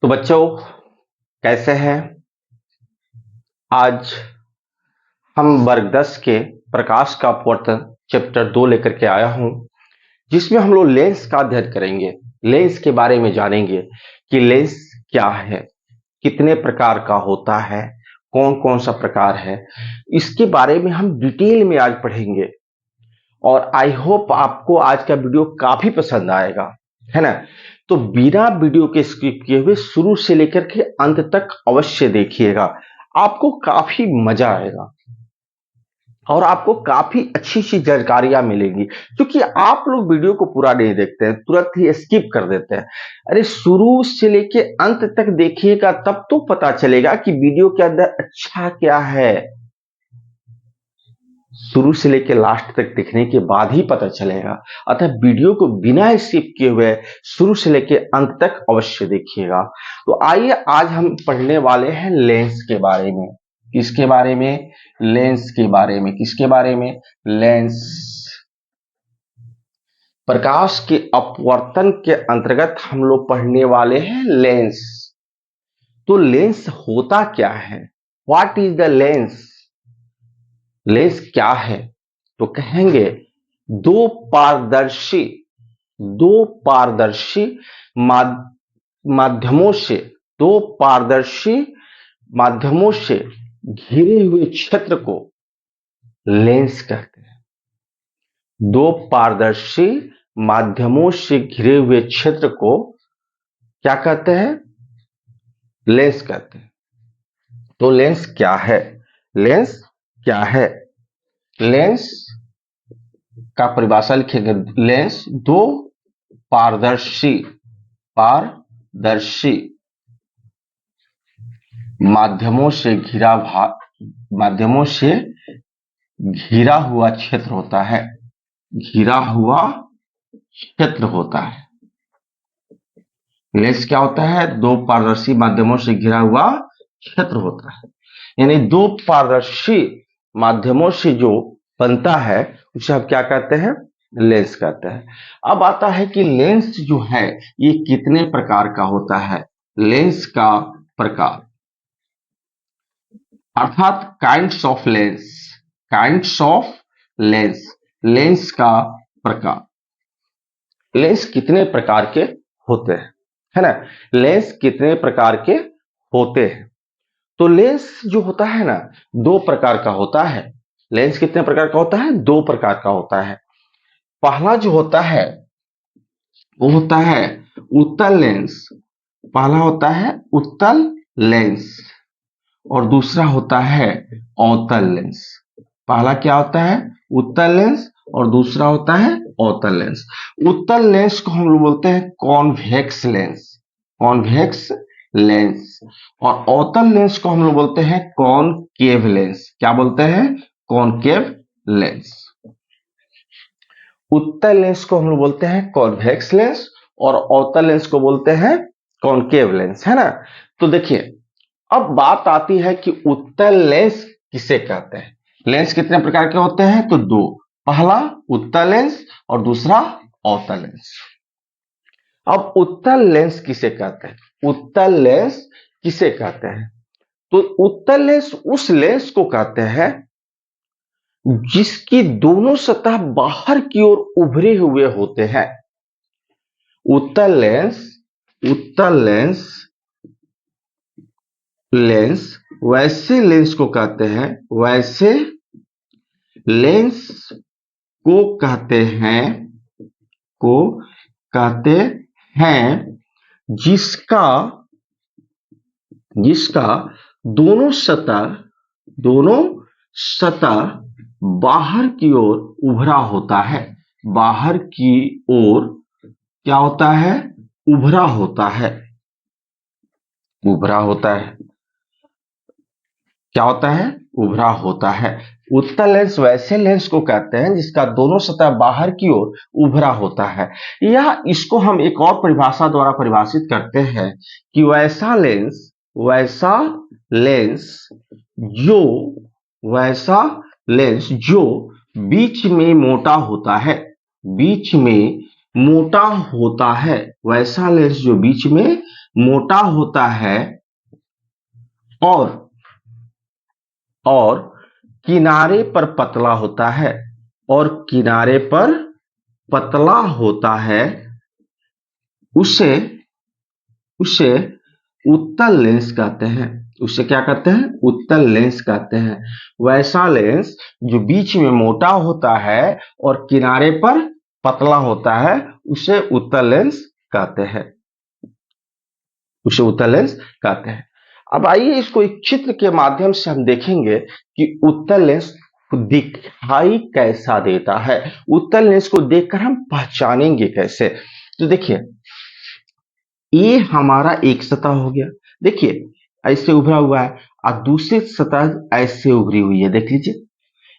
तो बच्चों कैसे हैं। आज हम वर्ग 10 के प्रकाश का अपवर्तन चैप्टर 2 लेकर के आया हूं, जिसमें हम लोग लेंस का अध्ययन करेंगे। लेंस के बारे में जानेंगे कि लेंस क्या है, कितने प्रकार का होता है, कौन कौन सा प्रकार है, इसके बारे में हम डिटेल में आज पढ़ेंगे। और आई होप आपको आज का वीडियो काफी पसंद आएगा, है ना। तो बिना वीडियो के स्किप किए हुए शुरू से लेकर के अंत तक अवश्य देखिएगा, आपको काफी मजा आएगा और आपको काफी अच्छी अच्छी जानकारियां मिलेंगी। क्योंकि आप लोग वीडियो को पूरा नहीं देखते हैं, तुरंत ही स्किप कर देते हैं। अरे शुरू से लेके अंत तक देखिएगा, तब तो पता चलेगा कि वीडियो के अंदर अच्छा क्या है। शुरू से लेकर लास्ट तक देखने के बाद ही पता चलेगा। अतः वीडियो को बिना स्किप किए हुए शुरू से लेकर अंत तक अवश्य देखिएगा। तो आइए आज हम पढ़ने वाले हैं लेंस के बारे में। किसके बारे में? लेंस के बारे में। किसके बारे में? लेंस। प्रकाश के अपवर्तन के अंतर्गत हम लोग पढ़ने वाले हैं लेंस। तो लेंस होता क्या है? What is the lens? Lens क्या है? तो कहेंगे दो पारदर्शी माध्यमों से दो पारदर्शी माध्यमों से घिरे हुए क्षेत्र को लेंस कहते हैं। दो पारदर्शी माध्यमों से घिरे हुए क्षेत्र को क्या कहते हैं? लेंस कहते हैं। तो लेंस क्या है? लेंस क्या है? लेंस का परिभाषा लिखेंगे। लेंस दो पारदर्शी माध्यमों से घिरा हुआ क्षेत्र होता है। घिरा हुआ क्षेत्र होता है। लेंस क्या होता है? दो पारदर्शी माध्यमों से घिरा हुआ क्षेत्र होता है। यानी दो पारदर्शी माध्यमों से जो बनता है उसे हम क्या कहते हैं? लेंस कहते हैं। अब आता है कि लेंस जो है ये कितने प्रकार का होता है। लेंस का प्रकार अर्थात काइंड्स ऑफ लेंस। लेंस का प्रकार। लेंस कितने प्रकार के होते हैं, है ना। लेंस कितने प्रकार के होते हैं? तो लेंस जो होता है ना, दो प्रकार का होता है। लेंस कितने प्रकार का होता है? दो प्रकार का होता है। पहला जो होता है वो होता है उत्तल लेंस। पहला होता है उत्तल लेंस और दूसरा होता है अवतल लेंस। पहला क्या होता है? उत्तल लेंस और दूसरा होता है अवतल लेंस। उत्तल लेंस को हम लोग बोलते हैं कॉन्वेक्स लेंस और अवतल लेंस को हम लोग बोलते हैं कॉनकेव लेंस। क्या बोलते हैं? Concave lens. उत्तल लेंस को हम लोग बोलते हैं कॉन्वेक्स लेंस और अवतल लेंस को बोलते हैं कॉनकेव लेंस, है ना। तो देखिए अब बात आती है कि उत्तल लेंस किसे कहते हैं। लेंस कितने प्रकार के होते हैं? तो दो। पहला उत्तल लेंस और दूसरा अवतल लेंस। अब उत्तल लेंस किसे कहते हैं? उत्तल लेंस किसे कहते हैं? तो उत्तल लेंस उस लेंस को कहते हैं जिसकी दोनों सतह बाहर की ओर उभरे हुए होते हैं। उत्तल लेंस वैसे लेंस को कहते हैं जिसका दोनों सतह बाहर की ओर उभरा होता है। बाहर की ओर क्या होता है? उभरा होता है। क्या होता है? उभरा होता है। उत्तल लेंस वैसे लेंस को कहते हैं जिसका दोनों सतह बाहर की ओर उभरा होता है। या इसको हम एक और परिभाषा द्वारा परिभाषित करते हैं कि वैसा लेंस जो बीच में मोटा होता है। वैसा लेंस जो बीच में मोटा होता है और किनारे पर पतला होता है, और किनारे पर पतला होता है, उसे उसे उत्तल लेंस कहते हैं। उसे क्या कहते हैं? उत्तल लेंस कहते हैं। वैसा लेंस जो बीच में मोटा होता है और किनारे पर पतला होता है, उसे उत्तल लेंस कहते हैं। उसे उत्तल लेंस कहते हैं। अब आइए इसको एक चित्र के माध्यम से हम देखेंगे कि उत्तल लेंस दिखाई कैसा देता है। उत्तल लेंस को देखकर हम पहचानेंगे कैसे? तो देखिए, ये हमारा एक सतह हो गया, देखिए ऐसे उभरा हुआ है, और दूसरी सतह ऐसे उभरी हुई है, देख लीजिए।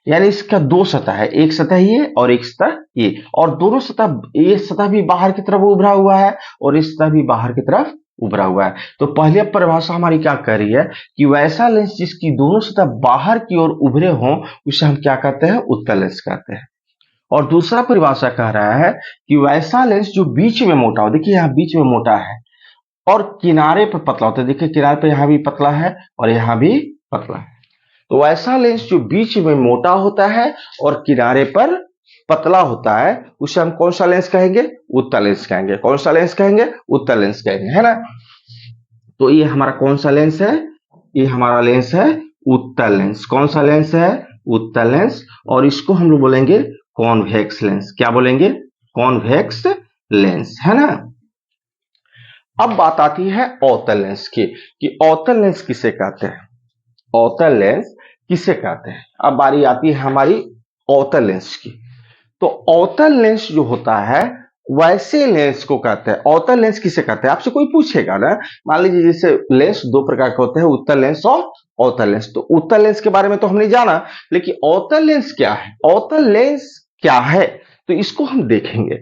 यानी इसका दो सतह है, एक सतह ये और एक सतह ये, और दोनों सतह, ये सतह भी बाहर की तरफ उभरा हुआ है और इस सतह भी बाहर की तरफ उभरा हुआ है। तो पहले परिभाषा हमारी क्या कह रही है कि वैसा लेंस जिसकी दोनों सतह बाहर की ओर उभरे हों, उसे हम क्या कहते हैं? उत्तल लेंस कहते हैं। और दूसरा परिभाषा कह रहा है कि वैसा लेंस जो बीच में मोटा हो, देखिए यहाँ बीच में मोटा है और किनारे पर पतला होता है, देखिए किनारे पर यहां भी पतला है और यहां भी पतला है। तो वैसा लेंस जो बीच में मोटा होता है और किनारे पर पतला होता है, उसे हम कौन सा लेंस कहेंगे? उत्तल लेंस कहेंगे। कौन सा लेंस कहेंगे? उत्तल लेंस कहेंगे, है ना। तो ये हमारा कौन सा लेंस है? ये हमारा लेंस है उत्तल लेंस। कौन सा लेंस है? उत्तल लेंस। और इसको हम लोग बोलेंगे कॉन्वेक्स लेंस। क्या बोलेंगे? कॉन्वेक्स लेंस, है ना। अब बात आती है अवतल लेंस की, कि अवतल लेंस किसे कहते हैं? अवतल लेंस किसे कहते हैं? अब बारी आती है हमारी अवतल लेंस की। तो अवतल लेंस जो होता है, वैसे लेंस को कहते हैं। अवतल लेंस किसे कहते हैं? आपसे कोई पूछेगा ना, मान लीजिए जैसे लेंस दो प्रकार के होते हैं, उत्तल लेंस और अवतल लेंस। तो उत्तल लेंस के बारे में तो हमने जाना, लेकिन अवतल लेंस क्या है? अवतल लेंस क्या है, तो इसको हम देखेंगे।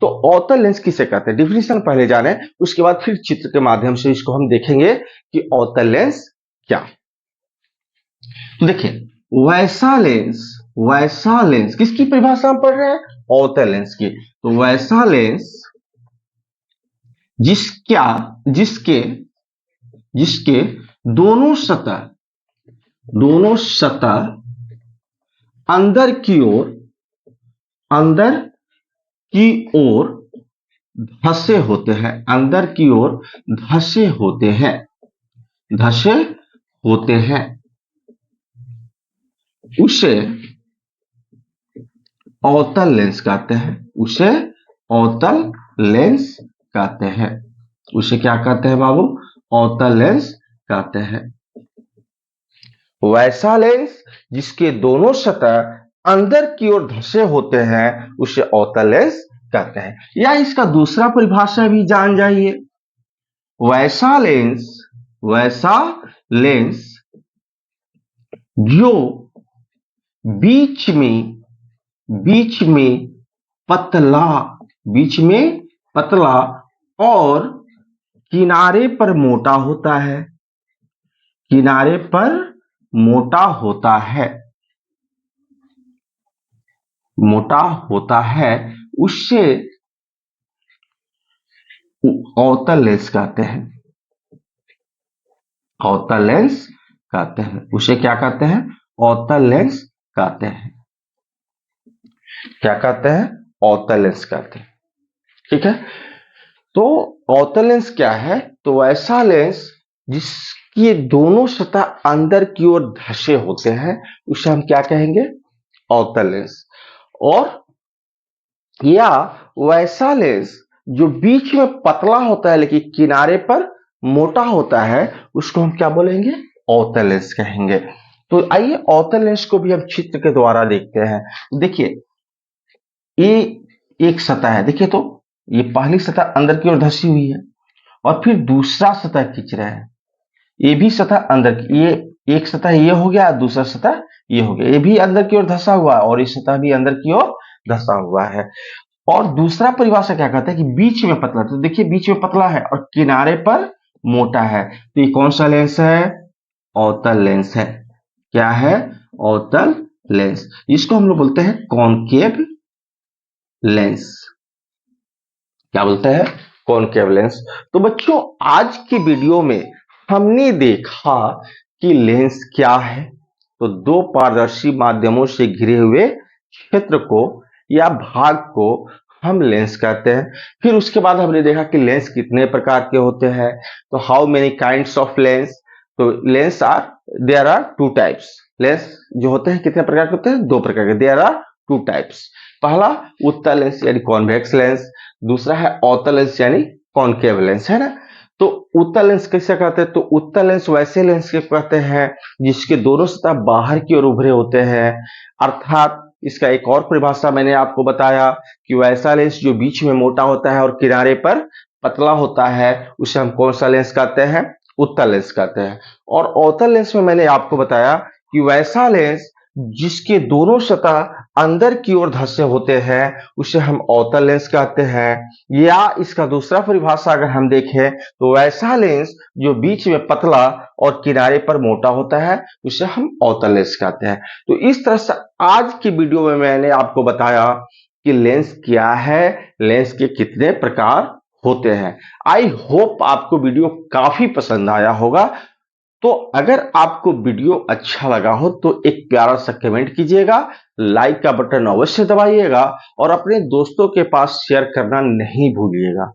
तो अवतल लेंस किसे कहते हैं, डिफिनेशन पहले जाने, उसके बाद फिर चित्र के माध्यम से इसको हम देखेंगे कि अवतल लेंस क्या है। तो देखिए, वैसा लेंस किसकी परिभाषा हम पढ़ रहे हैं? अवतल लेंस की। तो वैसा लेंस जिसका जिसके जिसके दोनों सतह अंदर की ओर धसे होते हैं, अंदर की ओर धसे होते हैं, उसे अवतल लेंस कहते हैं। उसे अवतल लेंस कहते हैं। उसे क्या कहते हैं बाबू? अवतल लेंस कहते हैं। वैसा लेंस जिसके दोनों सतह अंदर की ओर धसे होते हैं, उसे अवतल लेंस कहते हैं। या इसका दूसरा परिभाषा भी जान जाइए। वैसा लेंस जो बीच में पतला और किनारे पर मोटा होता है, उससे अवतल लेंस कहते हैं। अवतल लेंस कहते हैं। उसे क्या कहते हैं? अवतल लेंस कहते हैं। क्या कहते हैं? अवतल लेंस कहते हैं। ठीक है। तो अवतल लेंस क्या है? तो ऐसा लेंस जिसकी दोनों सतह अंदर की ओर धसे होते हैं, उसे हम क्या कहेंगे? अवतल लेंस। और या वैसा लेंस जो बीच में पतला होता है लेकिन किनारे पर मोटा होता है, उसको हम क्या बोलेंगे? अवतल लेंस कहेंगे। तो आइए अवतल लेंस को भी हम चित्र के द्वारा देखते हैं। देखिए, ये एक सतह है, देखिए तो ये पहली सतह अंदर की ओर धसी हुई है और फिर दूसरा सतह खींच रहे हैं, ये भी सतह अंदर की, ये एक सतह ये हो गया, दूसरा सतह ये हो गया, ये भी अंदर की ओर धसा हुआ है और ये सतह भी अंदर की ओर धसा हुआ है। और दूसरा परिभाषा क्या कहता है कि बीच में पतला, तो देखिए बीच में पतला है और किनारे पर मोटा है, तो ये कौन सा लेंस है? अवतल लेंस है। क्या है? अवतल लेंस। इसको हम लोग बोलते हैं कॉनकेव लेंस। क्या बोलते हैं? Concave lens. तो बच्चों आज की वीडियो में हमने देखा कि लेंस क्या है। तो दो पारदर्शी माध्यमों से घिरे हुए क्षेत्र को या भाग को हम लेंस कहते हैं। फिर उसके बाद हमने देखा कि लेंस कितने प्रकार के होते हैं। तो how many kinds of lens. तो lens are there are two types. Lens जो होते हैं कितने प्रकार के होते हैं? दो प्रकार के। There are two types. पहला उत्तल लेंस यानी कॉन्वेक्स लेंस, दूसरा है अवतल लेंस यानी कॉनकेव लेंस, है ना। तो उत्तल लेंस कैसे कहते हैं? तो उत्तल लेंस वैसे लेंस के कहते हैं जिसके दोनों सतह बाहर की ओर उभरे होते हैं। अर्थात इसका एक और परिभाषा मैंने आपको बताया कि वैसा लेंस जो बीच में मोटा होता है और किनारे पर पतला होता है उसे हम कौन सा लेंस कहते हैं? उत्तल लेंस कहते हैं। और अवतल लेंस में मैंने आपको बताया कि वैसा लेंस जिसके दोनों सतह अंदर की ओर धंसे होते हैं उसे हम अवतल लेंस कहते हैं। या इसका दूसरा परिभाषा अगर हम देखें तो वैसा लेंस जो बीच में पतला और किनारे पर मोटा होता है उसे हम अवतल लेंस कहते हैं। तो इस तरह से आज की वीडियो में मैंने आपको बताया कि लेंस क्या है, लेंस के कितने प्रकार होते हैं। आई होप आपको वीडियो काफी पसंद आया होगा। तो अगर आपको वीडियो अच्छा लगा हो तो एक प्यारा सा कमेंट कीजिएगा, लाइक का बटन अवश्य दबाइएगा और अपने दोस्तों के पास शेयर करना नहीं भूलिएगा।